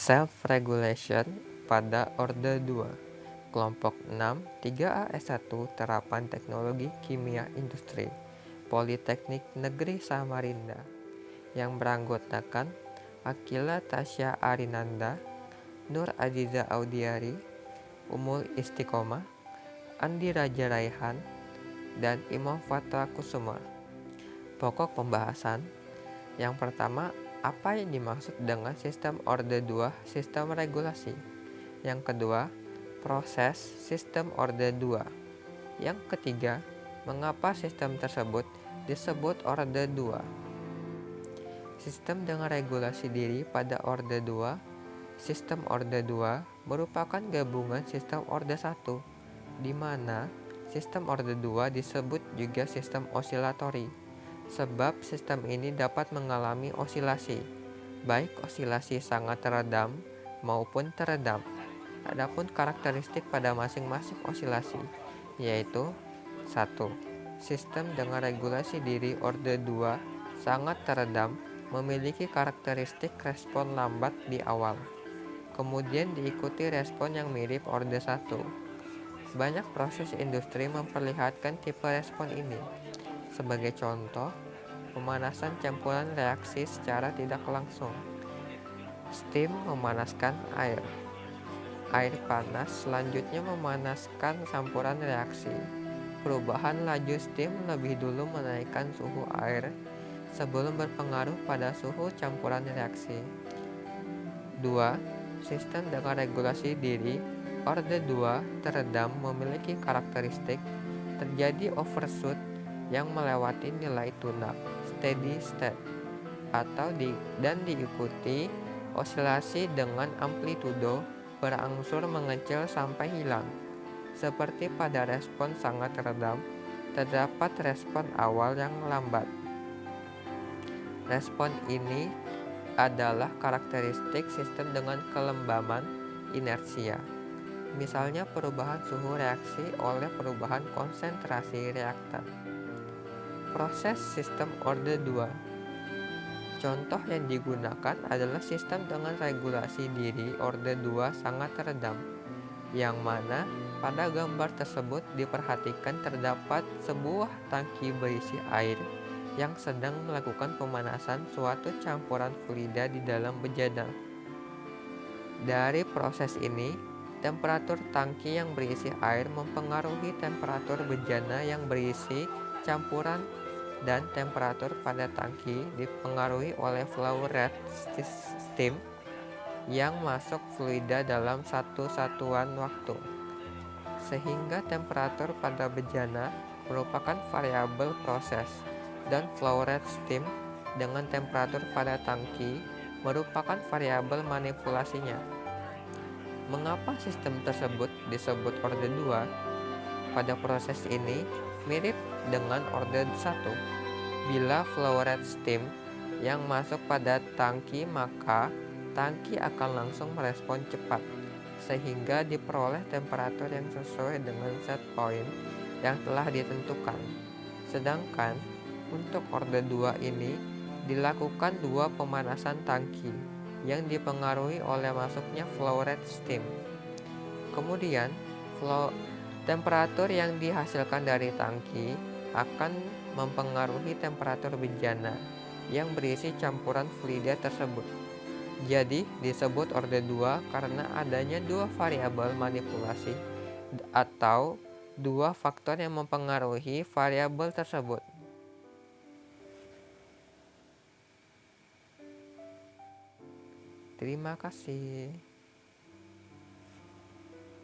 Self-regulation pada Orde 2, Kelompok 6, 3A S1 Terapan Teknologi Kimia Industri, Politeknik Negeri Samarinda, yang beranggotakan Akila Tasya Arinanda, Nur Aziza Audiari, Umul Istiqomah, Andi Raja Raihan, dan Imam Fatra Kusuma. Pokok pembahasan. Yang pertama, apa yang dimaksud dengan sistem Orde 2 sistem regulasi? Yang kedua, proses sistem Orde 2. Yang ketiga, mengapa sistem tersebut disebut Orde 2? Sistem dengan regulasi diri pada Orde 2. Sistem Orde 2 merupakan gabungan sistem Orde 1, di mana sistem Orde 2 disebut juga sistem osilatori, sebab sistem ini dapat mengalami osilasi, baik osilasi sangat teredam maupun teredam. Adapun karakteristik pada masing-masing osilasi, yaitu 1. Sistem dengan regulasi diri Orde 2 sangat teredam memiliki karakteristik respon lambat di awal, kemudian diikuti respon yang mirip Orde 1. Banyak proses industri memperlihatkan tipe respon ini. Sebagai contoh, pemanasan campuran reaksi secara tidak langsung. Steam memanaskan air. Air panas selanjutnya memanaskan campuran reaksi. Perubahan laju steam lebih dulu menaikkan suhu air sebelum berpengaruh pada suhu campuran reaksi. 2. Sistem dengan regulasi diri Orde 2 teredam memiliki karakteristik terjadi overshoot yang melewati nilai tuna steady state dan diikuti osilasi dengan amplitudo berangsur mengecil sampai hilang. Seperti pada respon sangat teredam, terdapat respon awal yang lambat. Respon ini adalah karakteristik sistem dengan kelembaman inersia. Misalnya perubahan suhu reaksi oleh perubahan konsentrasi reaktan. Proses sistem Orde 2. Contoh yang digunakan adalah sistem dengan regulasi diri Orde 2 sangat teredam, yang mana pada gambar tersebut diperhatikan terdapat sebuah tangki berisi air yang sedang melakukan pemanasan suatu campuran fluida di dalam bejana. Dari proses ini, temperatur tangki yang berisi air mempengaruhi temperatur bejana yang berisi campuran, dan temperatur pada tangki dipengaruhi oleh flow rate steam yang masuk fluida dalam satu satuan waktu. Sehingga temperatur pada bejana merupakan variabel proses, dan flow rate steam dengan temperatur pada tangki merupakan variabel manipulasinya. Mengapa sistem tersebut disebut Orde 2? Pada proses ini mirip dengan Orde 1. Bila flow rate steam yang masuk pada tangki, maka tangki akan langsung merespon cepat, sehingga diperoleh temperatur yang sesuai dengan set point yang telah ditentukan. Sedangkan untuk Orde 2 ini dilakukan dua pemanasan tangki yang dipengaruhi oleh masuknya flow rate steam. Kemudian, temperatur yang dihasilkan dari tangki akan mempengaruhi temperatur bejana yang berisi campuran fluida tersebut. Jadi, disebut Orde 2 karena adanya dua variabel manipulasi atau dua faktor yang mempengaruhi variabel tersebut. Terima kasih.